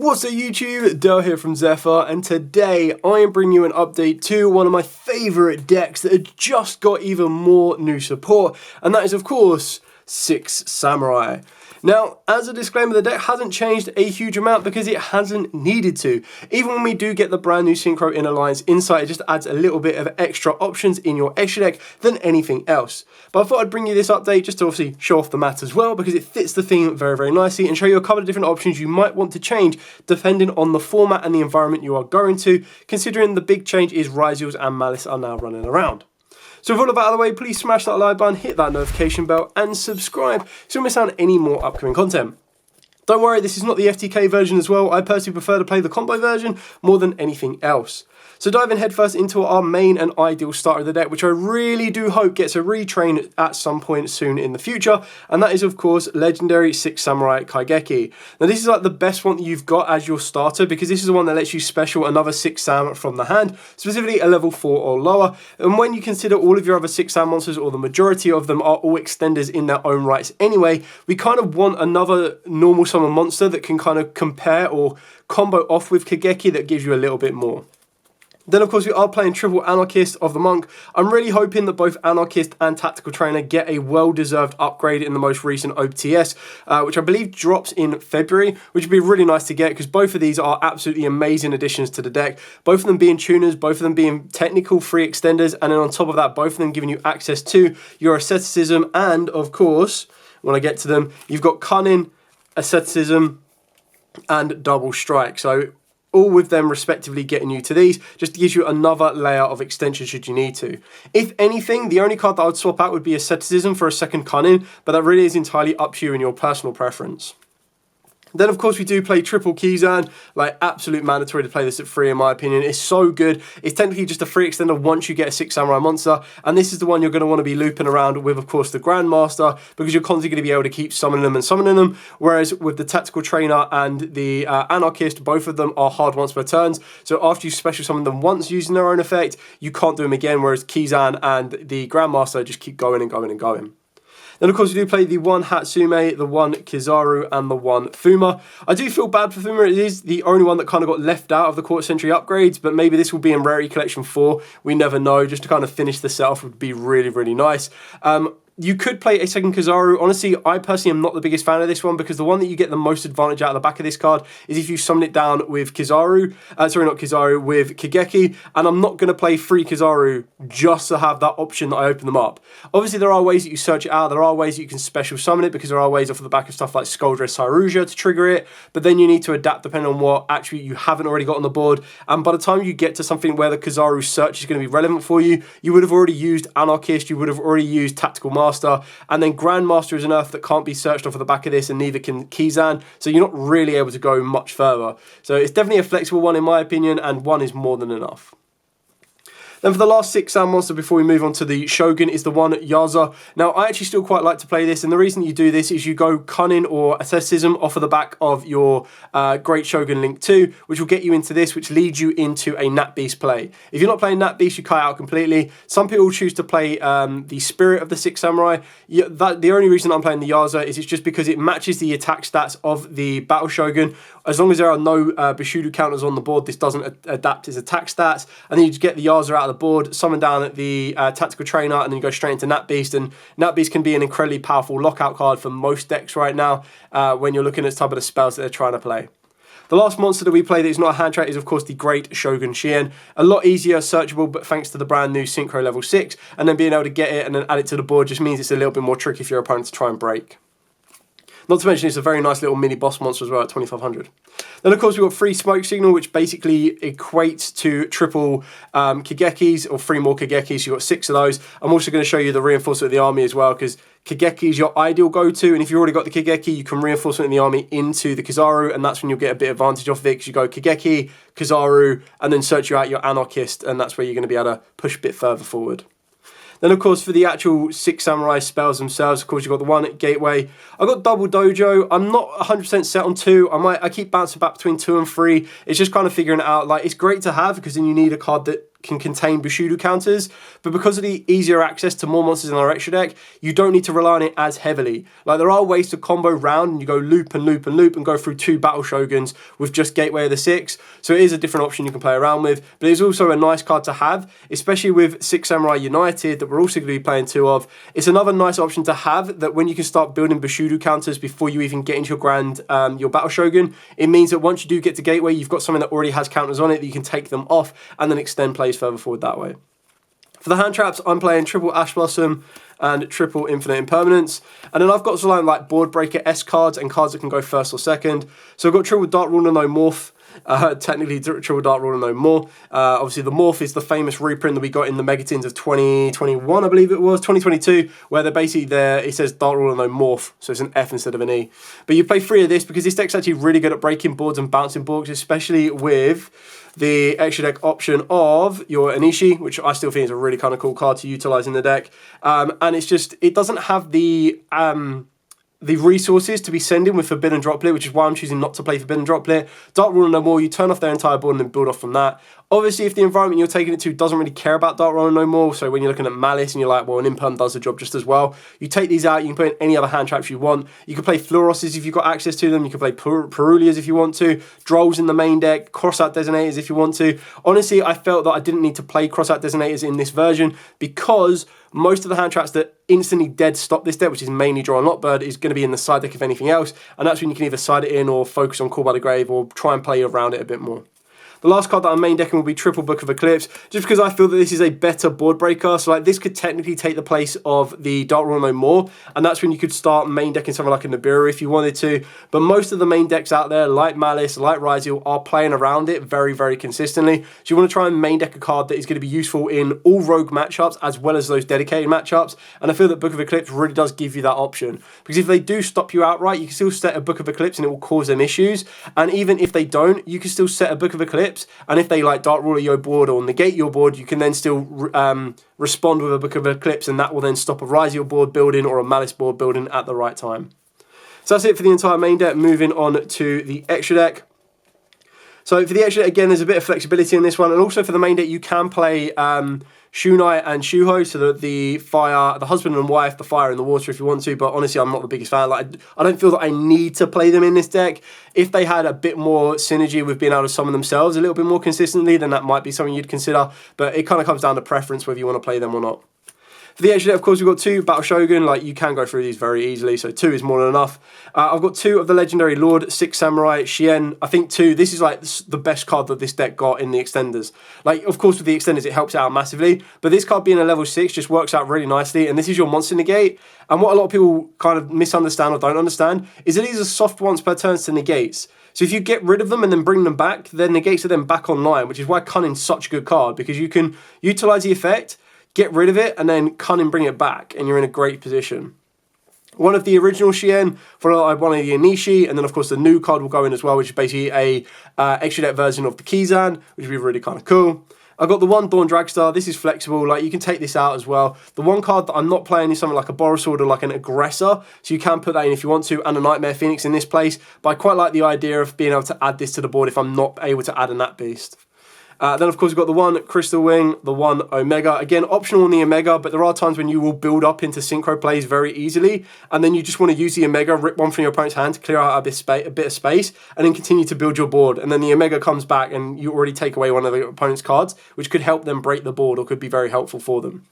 What's up YouTube, Dale here from Zephyr, and today I am bringing you an update to one of my favourite decks that had just got even more new support, and that is of course 6 Samurai. Now, as a disclaimer, the deck hasn't changed a huge amount because it hasn't needed to. Even when we do get the brand new Synchro in Alliance Insight, it just adds a little bit of extra options in your extra deck than anything else. But I thought I'd bring you this update just to obviously show off the mat as well, because it fits the theme very, very nicely and show you a couple of different options you might want to change depending on the format and the environment you are going to, considering the big change is Ryzeals and Malice are now running around. So with all of that out of the way, please smash that like button, hit that notification bell and subscribe so you don't miss out on any more upcoming content. Don't worry, this is not the FTK version as well. I personally prefer to play the combo version more than anything else. So diving headfirst into our main and ideal starter of the deck, which I really do hope gets a retrain at some point soon in the future, and that is of course legendary 6 Samurai Kaigeki. Now this is like the best one that you've got as your starter, because this is the one that lets you special another 6 Sam from the hand, specifically a level 4 or lower, and when you consider all of your other 6 Sam monsters, or the majority of them, are all extenders in their own rights anyway, we kind of want another normal summon monster that can kind of compare or combo off with Kaigeki that gives you a little bit more. Then of course we are playing triple Anarchist of the Monk. I'm really hoping that both Anarchist and Tactical Trainer get a well-deserved upgrade in the most recent OTS, which I believe drops in February, which would be really nice to get because both of these are absolutely amazing additions to the deck. Both of them being tuners, both of them being technical free extenders, and then on top of that, both of them giving you access to your asceticism, and of course, when I get to them, you've got Cunning, asceticism, and double strike. So all with them respectively getting you to these, just gives you another layer of extension should you need to. If anything, the only card that I would swap out would be asceticism for a second Cunning, but that really is entirely up to you and your personal preference. Then of course we do play triple Kizan, like absolute mandatory to play this at 3 in my opinion. It's so good. It's technically just a free extender once you get a 6 Samurai monster, and this is the one you're going to want to be looping around with of course the Grandmaster, because you're constantly going to be able to keep summoning them, whereas with the Tactical Trainer and the Anarchist, both of them are hard once per turns, so after you special summon them once using their own effect, you can't do them again, whereas Kizan and the Grandmaster just keep going and going and going. Then of course we do play the 1 Hatsume, the 1 Kizaru, and the 1 Fuma. I do feel bad for Fuma. It is the only one that kind of got left out of the quarter century upgrades, but maybe this will be in Rarity Collection 4. We never know. Just to kind of finish this set off would be really, really nice. You could play a second Kizaru. Honestly, I personally am not the biggest fan of this one, because the one that you get the most advantage out of the back of this card is if you summon it down with Kizaru, with Kaigeki, and I'm not going to play 3 Kizaru just to have that option that I open them up. Obviously, there are ways that you search it out, there are ways that you can special summon it, because there are ways off the back of stuff like Skuldress Saruja to trigger it, but then you need to adapt depending on what attribute you haven't already got on the board, and by the time you get to something where the Kizaru search is going to be relevant for you, you would have already used Anarchist, you would have already used Tactical Master, and then Grandmaster is an earth that can't be searched off of the back of this, and neither can Kizan, so you're not really able to go much further. So it's definitely a flexible one in my opinion, and 1 is more than enough. Then for the last 6 Sam monster before we move on to the Shogun is the 1 Yaza. Now I actually still quite like to play this, and the reason you do this is you go Cunning or Asceticism off of the back of your Great Shogun Link 2, which will get you into this, which leads you into a Nat Beast play. If you're not playing Nat Beast, you cut out completely. Some people choose to play the Spirit of the 6 Samurai. The only reason I'm playing the Yaza is it's just because it matches the attack stats of the Battle Shogun. As long as there are no Bushido counters on the board, this doesn't adapt its attack stats, and then you just get the Yaza out of the board, summon down at the Tactical Trainer, and then you go straight into Nat Beast. And Nat Beast can be an incredibly powerful lockout card for most decks right now when you're looking at some of the spells that they're trying to play. The last monster that we play that is not a hand trait is of course the Great Shogun Shien. A lot easier, searchable, but thanks to the brand new Synchro level 6, and then being able to get it and then add it to the board just means it's a little bit more tricky for your opponent to try and break. Not to mention it's a very nice little mini boss monster as well at 2500. Then of course we've got 3 Smoke Signal, which basically equates to triple Kaigekis, or 3 more Kaigekis. You've got 6 of those. I'm also going to show you the reinforcement of the army as well, because Kaigeki is your ideal go-to, and if you've already got the Kaigeki, you can reinforcement in the army into the Kizaru, and that's when you'll get a bit of advantage off of it, because you go Kaigeki, Kizaru, and then search you out your Anarchist, and that's where you're going to be able to push a bit further forward. Then of course for the actual 6 Samurai spells themselves, of course you've got the 1 Gateway. I've got Double Dojo. I'm not 100% set on 2. I keep bouncing back between 2 and 3. It's just kind of figuring it out. Like, it's great to have because then you need a card that can contain Bushido counters, but because of the easier access to more monsters in our extra deck, you don't need to rely on it as heavily. Like, there are ways to combo round and you go loop and loop and loop and go through 2 Battle Shoguns with just Gateway of the 6, so it is a different option you can play around with, but it's also a nice card to have, especially with 6 Samurai United that we're also going to be playing 2 of. It's another nice option to have, that when you can start building Bushido counters before you even get into your Grand, your Battle Shogun, it means that once you do get to Gateway, you've got something that already has counters on it that you can take them off and then extend plays further forward that way. For the hand traps, I'm playing triple Ash Blossom and triple Infinite Impermanence, and then I've got some like Board Breaker S cards and cards that can go first or second. So I've got triple Dark Ruler no Morph, technically triple Dark Ruler no more. Obviously the Morph is the famous reprint that we got in the Megatins of 2021, I believe it was, 2022, where they're basically there, it says Dark Ruler no Morph, so it's an F instead of an E. But you play 3 of this because this deck's actually really good at breaking boards and bouncing boards, especially with the extra deck option of your Anishi, which I still think is a really kind of cool card to utilize in the deck. And it's just, it doesn't have the resources to be sending with Forbidden Droplet, which is why I'm choosing not to play Forbidden Droplet. Dark Ruler no more, you turn off their entire board and then build off from that. Obviously, if the environment you're taking it to doesn't really care about Dark Ruler no more, so when you're looking at Malice and you're like, well, an Imperm does the job just as well, you take these out, you can put in any other hand traps you want. You can play Fluoroses if you've got access to them, you can play Perulias if you want to, Drolls in the main deck, Crossout Designators if you want to. Honestly, I felt that I didn't need to play Crossout Designators in this version because most of the hand traps that instantly dead stop this deck, which is mainly Draw and Lockbird, is going to be in the side deck if anything else, and that's when you can either side it in or focus on Call by the Grave or try and play around it a bit more. The last card that I'm main decking will be triple Book of Eclipse, just because I feel that this is a better board breaker. So like this could technically take the place of the Dark Ruler no more, and that's when you could start main decking something like a Nibiru if you wanted to. But most of the main decks out there, like Malice, like Ryzeal, are playing around it very, very consistently. So you want to try and main deck a card that is going to be useful in all rogue matchups as well as those dedicated matchups. And I feel that Book of Eclipse really does give you that option, because if they do stop you outright, you can still set a Book of Eclipse and it will cause them issues. And even if they don't, you can still set a Book of Eclipse, and if they like Dark Ruler your board or negate your board, you can then still respond with a Book of Eclipse, and that will then stop a Ryzeal board building or a Malice board building at the right time. So that's it for the entire main deck. Moving on to the extra deck. So for the extra deck, again, there's a bit of flexibility in this one, and also for the main deck, you can play Shunai and Shuho, so the fire, the husband and wife, the fire and the water if you want to, but honestly I'm not the biggest fan. Like, I don't feel that I need to play them in this deck. If they had a bit more synergy with being able to summon themselves a little bit more consistently, then that might be something you'd consider, but it kind of comes down to preference whether you want to play them or not. For the extra deck, of course, we've got 2 Battle Shogun. Like, you can go through these very easily, so 2 is more than enough. I've got 2 of the Legendary Lord, 6 Samurai, Shien. I think 2, this is like the best card that this deck got in the extenders. Like, of course, with the extenders, it helps out massively, but this card being a level 6 just works out really nicely, and this is your Monster Negate. And what a lot of people kind of misunderstand or don't understand is that these are soft once per turns to negates. So if you get rid of them and then bring them back, then negates are then back online, which is why Cunning's such a good card, because you can utilize the effect, get rid of it, and then Cunning bring it back, and you're in a great position. One of the original Shien, for one of the Anishi, and then of course the new card will go in as well, which is basically a extra deck version of the Kizan, which would be really kind of cool. I've got the one Dawn Dragstar. This is flexible, like you can take this out as well. The one card that I'm not playing is something like a Borosword or like an Aggressor, so you can put that in if you want to, and a Nightmare Phoenix in this place, but I quite like the idea of being able to add this to the board if I'm not able to add a Nat Beast. Then, of course, we've got the one Crystal Wing, the one Omega. Again, optional on the Omega, but there are times when you will build up into synchro plays very easily, and then you just want to use the Omega, rip one from your opponent's hand to clear out a bit of space, and then continue to build your board. And then the Omega comes back, and you already take away one of the opponent's cards, which could help them break the board or could be very helpful for them.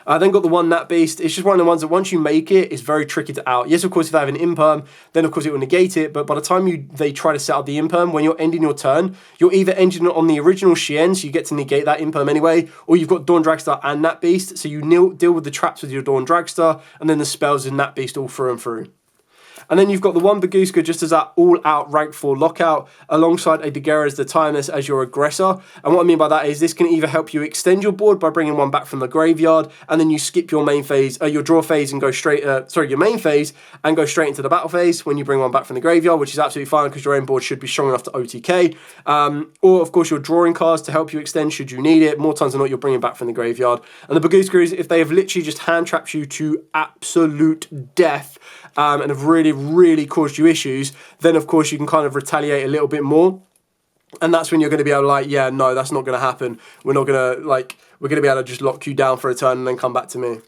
Then got the one Nat Beast. It's just one of the ones that once you make it, it's very tricky to out. Yes, of course, if they have an Imperm, then of course it will negate it, but by the time they try to set up the Imperm, when you're ending your turn, you're either ending it on the original Shien, so you get to negate that Imperm anyway, or you've got Dawn Dragstar and Nat Beast, so you deal with the traps with your Dawn Dragstar, and then the spells and Nat Beast all through and through. And then you've got the one Baguska just as that all-out rank 4 lockout, alongside a Daguerre as the Timeless as your aggressor. And what I mean by that is this can either help you extend your board by bringing one back from the graveyard, and then you skip your main phase, your draw phase, and go straight, your main phase, and go straight into the battle phase when you bring one back from the graveyard, which is absolutely fine because your own board should be strong enough to OTK. Or, of course, you're drawing cards to help you extend should you need it. More times than not, you're bringing back from the graveyard. And the Baguska is if they have literally just hand trapped you to absolute death, and have really caused you issues, then of course you can kind of retaliate a little bit more. And that's when you're going to be able to like, yeah, no, that's not going to happen. We're not going to like, we're going to be able to just lock you down for a turn and then come back to me.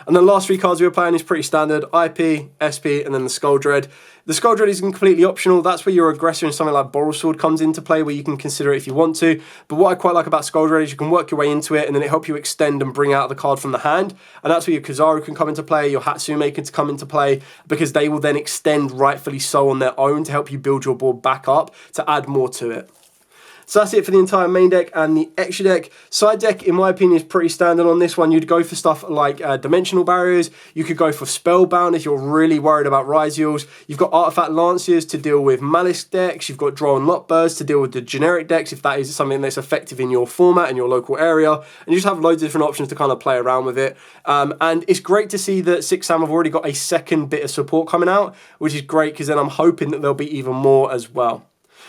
And the last 3 cards we were playing is pretty standard: IP, SP, and then the Skull Dread. The Skull Dread is completely optional. That's where your aggressor in something like Boral Sword comes into play, where you can consider it if you want to. But what I quite like about Skull Dread is you can work your way into it, and then it helps you extend and bring out the card from the hand. And that's where your Kizaru can come into play, your Hatsume can come into play, because they will then extend rightfully so on their own to help you build your board back up to add more to it. So that's it for the entire main deck and the extra deck. Side deck, in my opinion, is pretty standard on this one. You'd go for stuff like Dimensional Barriers. You could go for Spellbound if you're really worried about Ryziels. You've got Artifact Lanciers to deal with Malice decks. You've got Draw and Lot Birds to deal with the generic decks if that is something that's effective in your format and your local area. And you just have loads of different options to kind of play around with it. And it's great to see that 6 Sam have already got a second bit of support coming out, which is great because then I'm hoping that there'll be even more as well.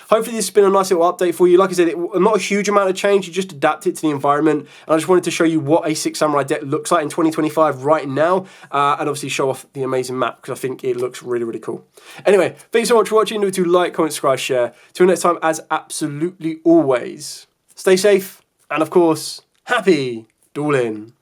Hopefully this has been a nice little update for you. Like I said, not a huge amount of change, you just adapt it to the environment. And I just wanted to show you what a 6 Samurai deck looks like in 2025 right now. And obviously show off the amazing map because I think it looks really, really cool. Anyway, thanks so much for watching. Remember to like, comment, subscribe, share. Till next time, as absolutely always, stay safe and of course, happy dueling.